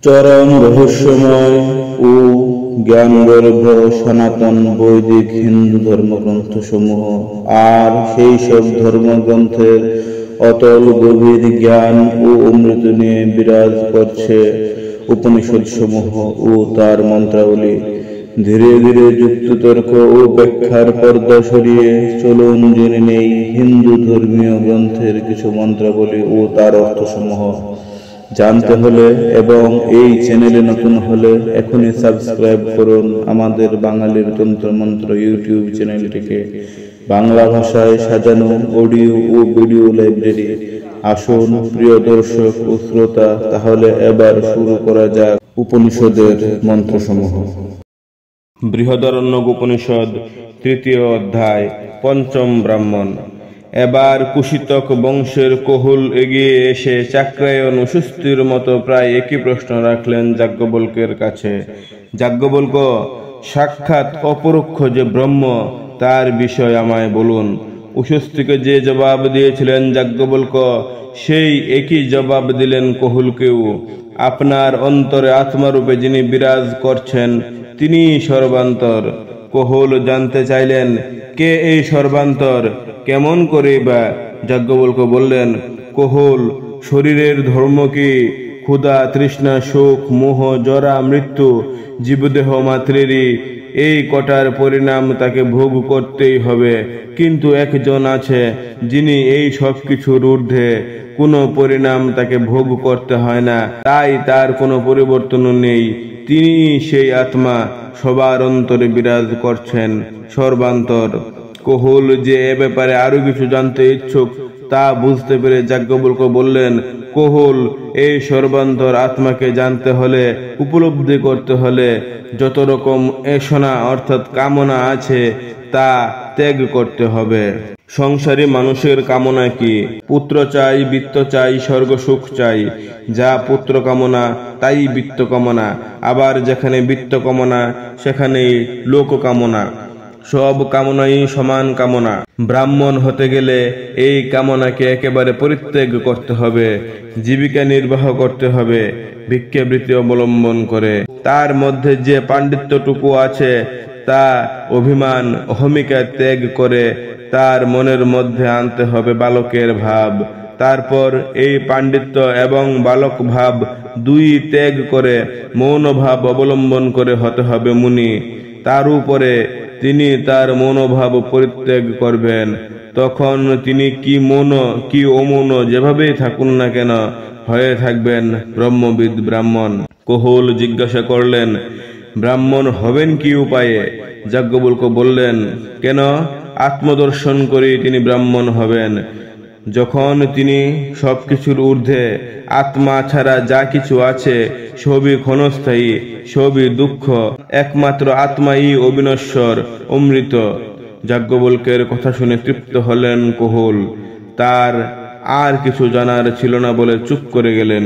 চরম রহস্যময় ও জ্ঞানগর্ভ সনাতন বৈদিক হিন্দু ধর্মগ্রন্থসমূহ আর সেই সব ধর্মগ্রন্থের অতল গভীর জ্ঞান ও অমৃত নিয়ে বিরাজ করছে উপনিষদসমূহ ও তার মন্ত্রাবলী। ধীরে ধীরে যুক্তিতর্ক ও ব্যাখ্যার পর্দা সরিয়ে চলুন জেনে নেই হিন্দু ধর্মীয় গ্রন্থের কিছু মন্ত্রাবলী ও তার অর্থসমূহ। জানতে হলে এবং এই চ্যানেলে নতুন হলে এখনই সাবস্ক্রাইব করুন আমাদের বাঙালির তন্ত্রমন্ত্র ইউটিউব চ্যানেলটিকে। বাংলা ভাষায় সাজানো অডিও ও ভিডিও লাইব্রেরি। আসুন প্রিয় দর্শক ও শ্রোতা, তাহলে এবার শুরু করা যাক উপনিষদের মন্ত্রসমূহ। বৃহদারণ্যক উপনিষদ, তৃতীয় অধ্যায়, পঞ্চম ব্রাহ্মণ। এবার কুশিতক বংশের কোহুল এগিয়ে এসে চাক্রায়ণ ও সুস্থির মতো প্রায় একই প্রশ্ন রাখলেন যাজ্ঞবল্ক্যের কাছে। যাজ্ঞবল্ক্য, সাক্ষাৎ অপরোক্ষ যে ব্রহ্ম, তার বিষয় আমায় বলুন। উশস্তিকে যে জবাব দিয়েছিলেন যাজ্ঞবল্ক্য, সেই একই জবাব দিলেন কোহুলকেও। আপনার অন্তরে আত্মারূপে যিনি বিরাজ করছেন, তিনি সর্বান্তর। কোহুল জানতে চাইলেন, কে এই সর্বান্তর, কেমন করে বা? যাজ্ঞবল্ক্য বললেন, কোহুল, শরীরের ধর্ম কি? ক্ষুধা, তৃষ্ণা, সুখ, মোহ, জরা, মৃত্যু জীবদেহ মাত্রেরই। এই কটার পরিণাম তাকে ভোগ করতেই হবে। কিন্তু একজন আছে, যিনি এই সব কিছুর ঊর্ধ্বে, কোনো পরিণাম তাকে ভোগ করতে হয় না, তাই তার কোনো পরিবর্তনও নেই। তিনি সেই আত্মা, সবার অন্তরে বিরাজ করছেন, সর্বান্তর। কোহুল যে এ ব্যাপারে আরো কিছু জানতে ইচ্ছুক তা বুঝতে পেরে যাজ্ঞবল্ক্য বললেন, কোহুল, এই সর্বান্তর আত্মাকে জানতে হলে, উপলব্ধি করতে হলে যত রকম এষণা অর্থাৎ কামনা আছে তা ত্যাগ করতে হবে। সংসারী মানুষের কামনা কি? পুত্র চাই, বৃত্ত চাই, স্বর্গ সুখ চাই। যা পুত্র কামনা তাই বৃত্ত কামনা, আবার যেখানে বৃত্ত কামনা সেখানেই লোক কামনা। সব কামনাই সমান কামনা। ব্রাহ্মণ হতে গেলে এই কামনাকে একেবারে পরিত্যাগ করতে হবে। জীবিকা নির্বাহ করতে হবে ভিক্ষাবৃত্তি অবলম্বন করে। তার মধ্যে যে পাণ্ডিত্যটুকু আছে তা অভিমান অহমিকা ত্যাগ করে তার মনের মধ্যে আনতে হবে বালকের ভাব। তারপর এই পাণ্ডিত্য এবং বালক ভাব দুই ত্যাগ করে মৌন ভাব অবলম্বন করে হতে হবে মুনি। তার উপরে তিনি তার মনোভাব পরিত্যাগ করবেন। তখন তিনি কি মৌন কি অমৌন যেভাবেই থাকুন না কেন হয়ে থাকবেন ব্রহ্মবিদ ব্রাহ্মণ। কোহুল জিজ্ঞাসা করলেন, ব্রাহ্মণ হবেন কি উপায়ে? যাজ্ঞবল্ক্য বললেন, কেন? আত্মদর্শন করে তিনি ব্রাহ্মণ হবেন। যখন তিনি সবকিছুর ঊর্ধ্বে, আত্মা ছাড়া যা কিছু আছে সবই ক্ষণস্থায়ী, সবই দুঃখ, একমাত্র আত্মাই অবিনশ্বর, অমৃত। যাজ্ঞবল্ক্যের কথা শুনে তৃপ্ত হলেন কোহুল। তার আর কিছু জানার ছিল না বলে চুপ করে গেলেন।